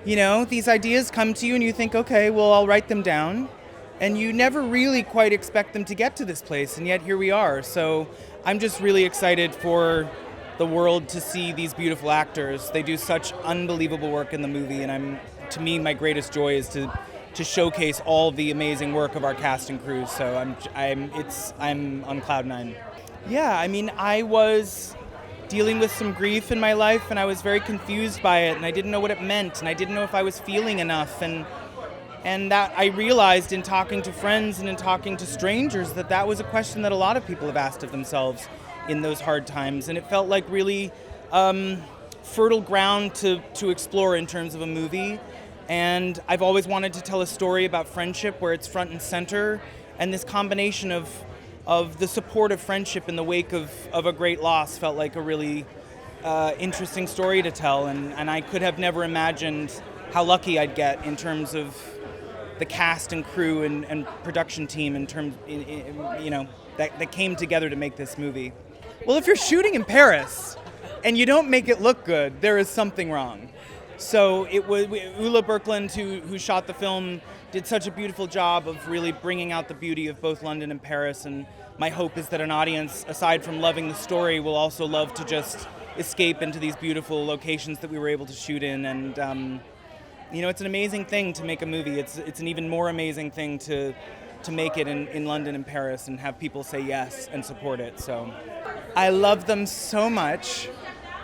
These ideas come to you and you think, okay, well, I'll write them down. And you never really quite expect them to get to this place, and yet here we are. So I'm just really excited for the world to see these beautiful actors. They do such unbelievable work in the movie, and to me, my greatest joy is to showcase all the amazing work of our cast and crew. So I'm on cloud nine. Yeah, I mean, I was dealing with some grief in my life, and I was very confused by it, and I didn't know what it meant, and I didn't know if I was feeling enough, and that I realized in talking to friends and in talking to strangers that was a question that a lot of people have asked of themselves in those hard times, and it felt like really fertile ground to explore in terms of a movie. And I've always wanted to tell a story about friendship where it's front and center, and this combination of the support of friendship in the wake of a great loss felt like a really interesting story to tell, and I could have never imagined how lucky I'd get in terms of the cast and crew and production team that came together to make this movie. Well, if you're shooting in Paris and you don't make it look good, there is something wrong. So it was Ula Birkeland, who shot the film, did such a beautiful job of really bringing out the beauty of both London and Paris. And my hope is that an audience, aside from loving the story, will also love to just escape into these beautiful locations that we were able to shoot in. And it's an amazing thing to make a movie. It's an even more amazing thing to make it in London and Paris and have people say yes and support it. So I love them so much.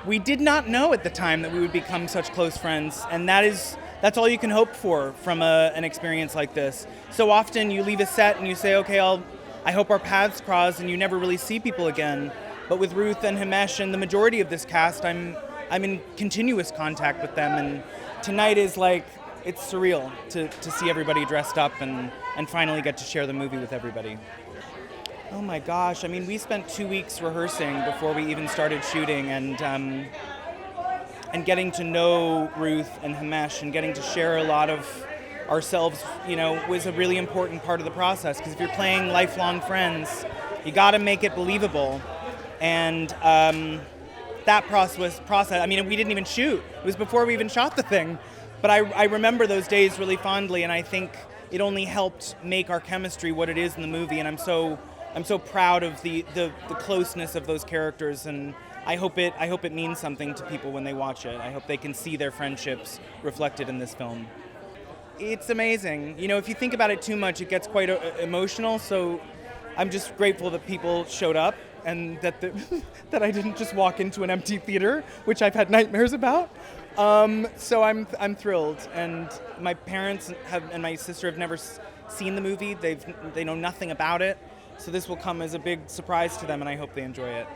We did not know at the time that we would become such close friends, and that's all you can hope for from an experience like this. So often you leave a set and you say, okay, I hope our paths cross, and you never really see people again. But with Ruth and Himesh and the majority of this cast, I'm in continuous contact with them, and tonight is like, it's surreal to see everybody dressed up and finally get to share the movie with everybody. Oh my gosh, I mean, we spent 2 weeks rehearsing before we even started shooting, and getting to know Ruth and Himesh and getting to share a lot of ourselves, was a really important part of the process, because if you're playing lifelong friends, you gotta make it believable. And that process, I mean, we didn't even shoot. It was before we even shot the thing. But I remember those days really fondly, and I think it only helped make our chemistry what it is in the movie, and I'm so proud of the closeness of those characters, and I hope it means something to people when they watch it. I hope they can see their friendships reflected in this film. It's amazing. If you think about it too much, it gets quite emotional, so I'm just grateful that people showed up, and that that I didn't just walk into an empty theater, which I've had nightmares about. So I'm thrilled, and my parents and my sister have never seen the movie. They know nothing about it, so this will come as a big surprise to them, and I hope they enjoy it.